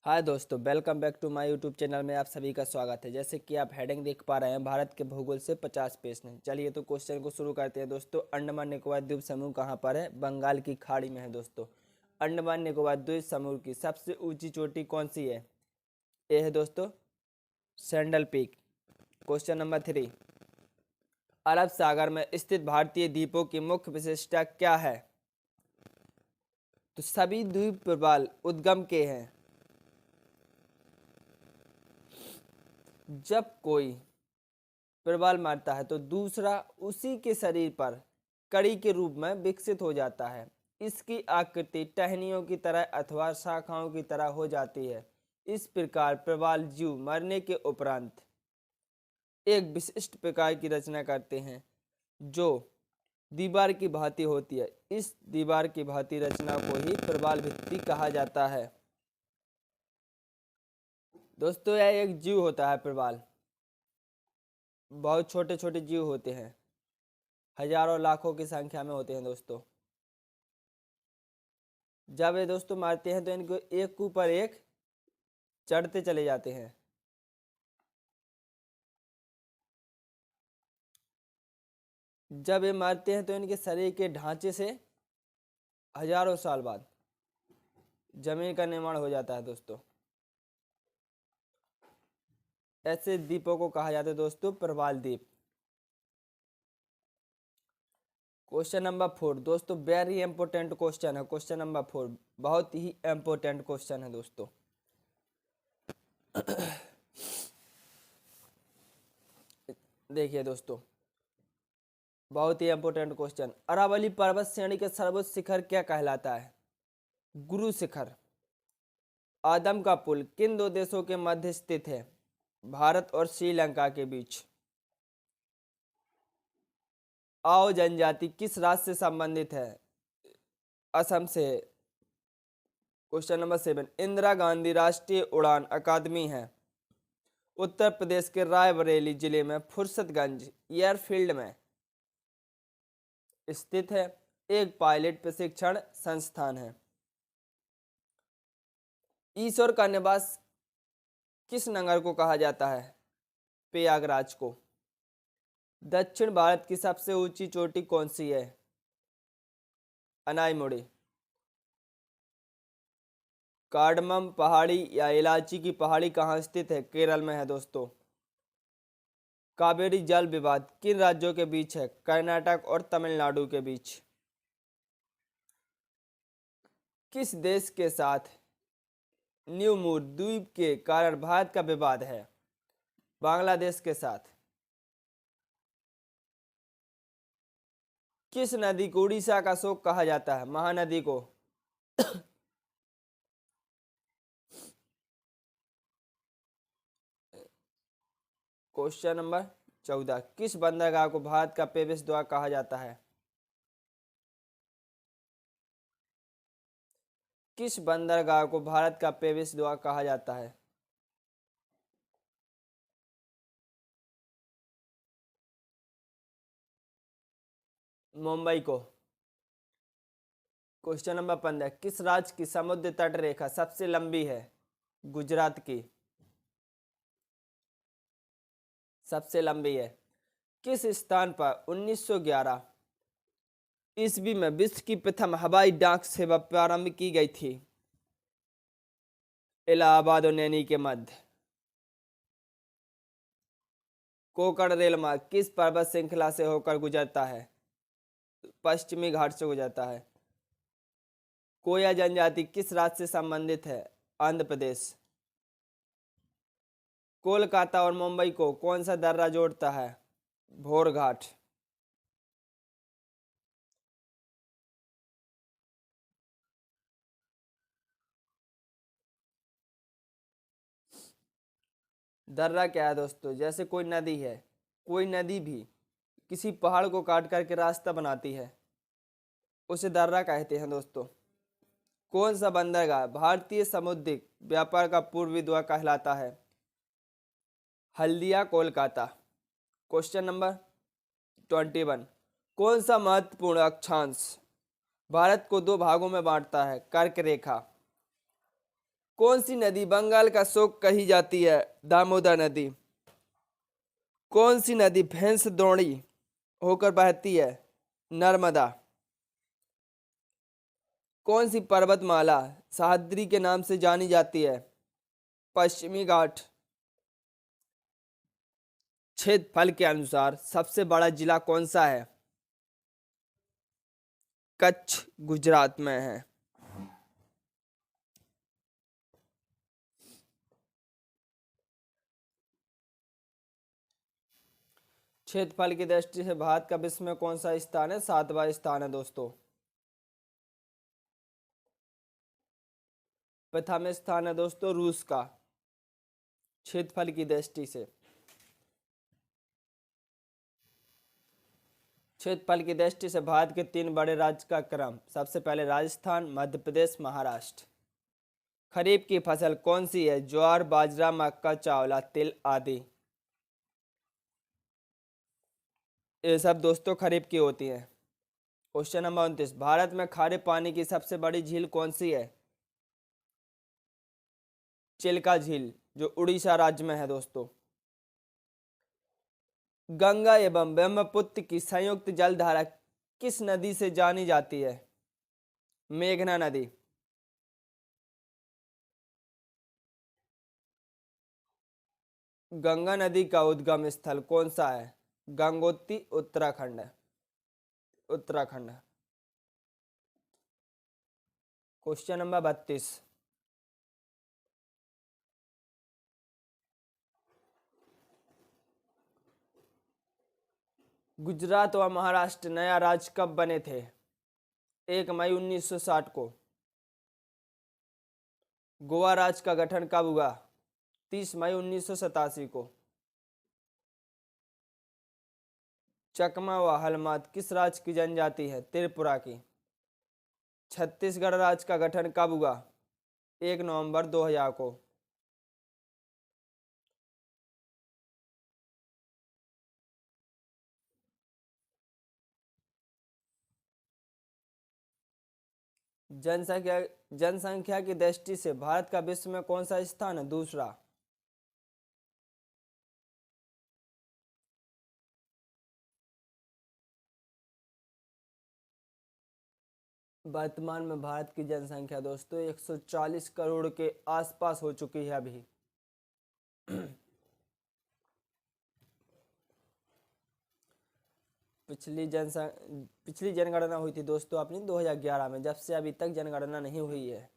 हाय दोस्तों, welcome back to my YouTube channel में आप सभी का स्वागत है। जैसे कि आप हेडिंग देख पा रहे हैं, भारत के भूगोल से 50 प्रश्न। चलिए तो क्वेश्चन को शुरू करते हैं दोस्तों। अंडमान निकोबार द्वीप समूह कहाँ पर है? बंगाल की खाड़ी में है दोस्तों। अंडमान निकोबार द्वीप समूह की सबसे ऊंची चोटी कौन सी है? ये है दोस्तों सैंडल पीक। क्वेश्चन नंबर 3, अरब सागर में स्थित भारतीय द्वीपों की मुख्य विशेषता क्या है? तो सभी द्वीप प्रवाल उद्गम के हैं। जब कोई प्रबल मारता है तो दूसरा उसी के शरीर पर कड़ी के रूप में विकसित हो जाता है। इसकी आकृति टहनियों की तरह अथवा शाखाओं की तरह हो जाती है। इस प्रकार प्रबल जीव मरने के उपरांत एक विशिष्ट प्रकार की रचना करते हैं जो दीवार की भांति होती है। इस दीवार की भांति रचना को ही प्रबल भित्ति कहा जाता है। दोस्तों यह एक जीव होता है प्रबल। बहुत छोटे छोटे जीव होते हैं, हजारों लाखों की संख्या में होते हैं दोस्तों। जब ये दोस्तों मारते हैं तो इनको एक के ऊपर एक चढ़ते चले जाते हैं। जब ये मारते हैं तो इनके शरीर के ढांचे से हजारों साल बाद जमीन का निर्माण हो जाता है दोस्तों। ऐसे द्वीपों को कहा जाता है दोस्तों प्रवाल द्वीप। क्वेश्चन नंबर 4 दोस्तों, वेरी इंपोर्टेंट क्वेश्चन है। क्वेश्चन नंबर 4 बहुत ही इंपोर्टेंट क्वेश्चन है दोस्तों। देखिए दोस्तों, बहुत ही इंपोर्टेंट क्वेश्चन। अरावली पर्वत श्रेणी के सर्वोच्च शिखर क्या कहलाता है? गुरु शिखर। आदम का पुल किन दो देशों के मध्य स्थित है? भारत और श्रीलंका के बीच। आओ जनजाति किस राज्य से संबंधित है? असम से। क्वेश्चन नंबर 7, इंदिरा गांधी राष्ट्रीय उड़ान अकादमी है उत्तर प्रदेश के रायबरेली जिले में फुर्सतगंज एयरफील्ड में स्थित है। एक पायलट प्रशिक्षण संस्थान है। ईश्वर का निवास किस नगर को कहा जाता है? प्रयागराज को। दक्षिण भारत की सबसे ऊंची चोटी कौन सी है? अनाईमुड़ी। कार्डमम पहाड़ी या इलायची की पहाड़ी कहाँ स्थित है? केरल में है दोस्तों। कावेरी जल विवाद किन राज्यों के बीच है? कर्नाटक और तमिलनाडु के बीच। किस देश के साथ न्यूमूर द्वीप के कारण भारत का विवाद है? बांग्लादेश के साथ। किस नदी को उड़ीसा का शोक कहा जाता है? महानदी को। क्वेश्चन नंबर 14, किस बंदरगाह को भारत का प्रवेश द्वार कहा जाता है? किस बंदरगाह को भारत का प्रवेश द्वार कहा जाता है? मुंबई को। क्वेश्चन नंबर 15, किस राज्य की समुद्र तट रेखा सबसे लंबी है? गुजरात की सबसे लंबी है। किस स्थान पर 1911 ईस्वी में विश्व की प्रथम हवाई डाक सेवा प्रारंभ की गई थी? इलाहाबाद और नैनी के मध्य। कोकण रेल मार्ग किस पर्वत श्रृंखला से होकर गुजरता है? पश्चिमी घाट से गुजरता है। कोया जनजाति किस राज्य से संबंधित है? आंध्र प्रदेश। कोलकाता और मुंबई को कौन सा दर्रा जोड़ता है? भोर घाट। दर्रा क्या है दोस्तों? जैसे कोई नदी है, कोई नदी भी किसी पहाड़ को काट करके रास्ता बनाती है, उसे दर्रा कहते हैं दोस्तों। कौन सा बंदरगाह भारतीय समुद्री व्यापार का पूर्वी द्वार कहलाता है? हल्दिया कोलकाता। क्वेश्चन नंबर 21, कौन सा महत्वपूर्ण अक्षांश भारत को दो भागों में बांटता है? कर्क रेखा। कौन सी नदी बंगाल का शोक कही जाती है? दामोदर नदी। कौन सी नदी भैंस द्रोणी होकर बहती है? नर्मदा। कौन सी पर्वतमाला सह्याद्री के नाम से जानी जाती है? पश्चिमी घाट। क्षेत्रफल के अनुसार सबसे बड़ा जिला कौन सा है? कच्छ गुजरात में है। क्षेत्रफल की दृष्टि से भारत का विश्व में कौन सा स्थान है? 7वां स्थान है दोस्तों। प्रथम स्थान है दोस्तों रूस का, क्षेत्रफल की दृष्टि से। क्षेत्रफल की दृष्टि से भारत के 3 बड़े राज्य का क्रम। सबसे पहले राजस्थान, मध्य प्रदेश, महाराष्ट्र। खरीफ की फसल कौन सी है? ज्वार, बाजरा, मक्का, चावल, तिल आदि। ये सब दोस्तों खरीफ की होती हैं। क्वेश्चन नंबर 29, भारत में खारे पानी की सबसे बड़ी झील कौन सी है? चिल्का झील, जो उड़ीसा राज्य में है दोस्तों। गंगा एवं ब्रह्मपुत्र की संयुक्त जलधारा किस नदी से जानी जाती है? मेघना नदी। गंगा नदी का उद्गम स्थल कौन सा है? गंगोत्री, उत्तराखंड है। उत्तराखंड। क्वेश्चन नंबर 32, गुजरात व महाराष्ट्र नया राज्य कब बने थे? 1 मई 1960 को। गोवा राज्य का गठन कब हुआ? 30 मई 1987 को। चकमा व हलमात किस राज्य की जनजाति है? त्रिपुरा की। छत्तीसगढ़ राज्य का गठन कब हुआ? 1 नवंबर 2000 को। जनसंख्या जनसंख्या की दृष्टि से भारत का विश्व में कौन सा स्थान है? दूसरा। वर्तमान में भारत की जनसंख्या दोस्तों 140 करोड़ के आसपास हो चुकी है अभी। पिछली जनगणना हुई थी दोस्तों अपनी 2011 में। जब से अभी तक जनगणना नहीं हुई है।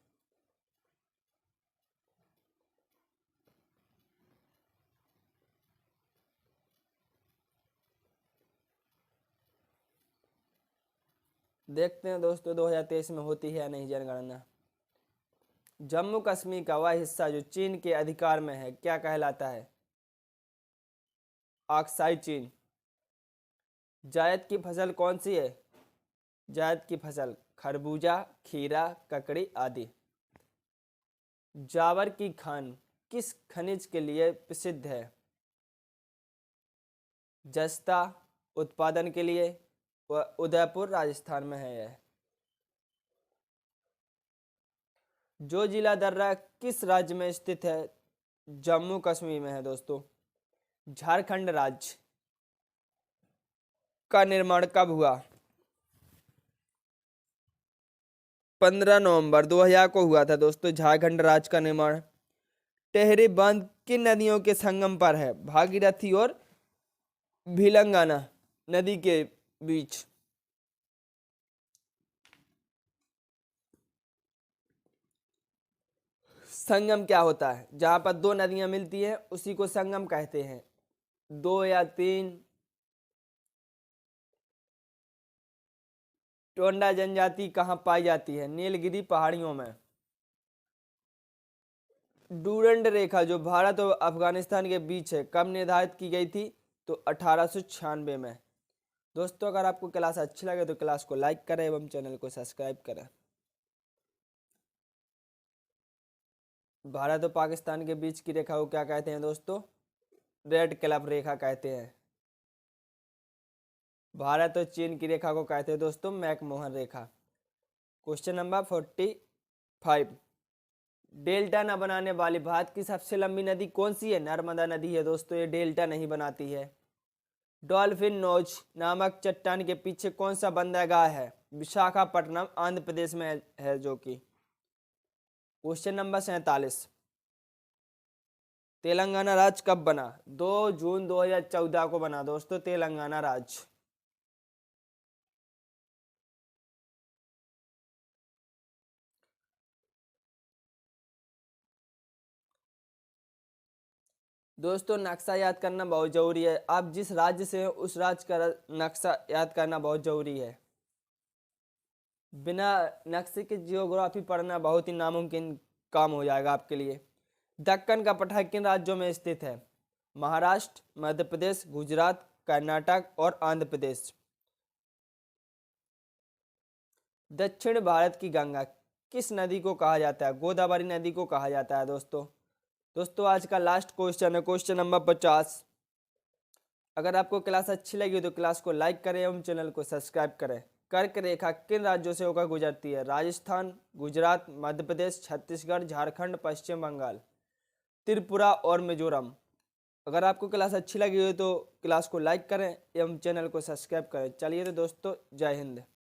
देखते हैं दोस्तों 2023 में होती है या नहीं जनगणना। जम्मू कश्मीर का वह हिस्सा जो चीन के अधिकार में है क्या कहलाता है? अक्साई चीन। जायद की फसल कौन सी है? जायद की फसल खरबूजा, खीरा, ककड़ी आदि। जावर की खान किस खनिज के लिए प्रसिद्ध है? जस्ता उत्पादन के लिए। वह उदयपुर राजस्थान में है यह। जो जिला दर्रा किस राज्य में स्थित है? जम्मू कश्मीर में है दोस्तों। झारखंड राज्य का निर्माण कब हुआ? 15 नवंबर 2000 को हुआ था दोस्तों झारखंड राज्य का निर्माण। टेहरी बांध किन नदियों के संगम पर है? भागीरथी और भिलंगाना नदी के बीच। संगम क्या होता है? जहां पर 2 नदियां मिलती है उसी को संगम कहते हैं। 2 या 3। टोंडा जनजाति कहाँ पाई जाती है? नीलगिरी पहाड़ियों में। डूरंड रेखा जो भारत और अफगानिस्तान के बीच है कब निर्धारित की गई थी? तो 1896 में। दोस्तों अगर आपको क्लास अच्छी लगे तो क्लास को लाइक करें एवं चैनल को सब्सक्राइब करें। भारत और पाकिस्तान के बीच की रेखा को क्या कहते हैं दोस्तों? रेड क्लिफ रेखा कहते हैं। भारत और चीन की रेखा को कहते हैं दोस्तों मैकमोहन रेखा। क्वेश्चन नंबर 45, डेल्टा न बनाने वाली भारत की सबसे लंबी नदी कौन सी है? नर्मदा नदी है दोस्तों, ये डेल्टा नहीं बनाती है। डॉल्फिन नोच नामक चट्टान के पीछे कौन सा बंदरगाह है? विशाखापट्टनम आंध्र प्रदेश में है जो कि। क्वेश्चन नंबर 47, तेलंगाना राज्य कब बना? 2 जून 2014 को बना दोस्तों तेलंगाना राज्य। दोस्तों नक्शा याद करना बहुत जरूरी है। आप जिस राज्य से हैं उस राज्य का नक्शा याद करना बहुत जरूरी है। बिना नक्शे के जियोग्राफी पढ़ना बहुत ही नामुमकिन काम हो जाएगा आपके लिए। दक्कन का पठार किन राज्यों में स्थित है? महाराष्ट्र, मध्य प्रदेश, गुजरात, कर्नाटक और आंध्र प्रदेश। दक्षिण भारत की गंगा किस नदी को कहा जाता है? गोदावरी नदी को कहा जाता है दोस्तों आज का लास्ट क्वेश्चन है, क्वेश्चन नंबर 50। अगर आपको क्लास अच्छी लगी तो क्लास को लाइक करें एवं चैनल को सब्सक्राइब करें। कर्क रेखा किन राज्यों से होकर गुजरती है? राजस्थान, गुजरात, मध्य प्रदेश, छत्तीसगढ़, झारखंड, पश्चिम बंगाल, त्रिपुरा और मिजोरम। अगर आपको क्लास अच्छी लगी हो तो क्लास को लाइक करें एवं चैनल को सब्सक्राइब करें। चलिए तो दोस्तों, जय हिंद।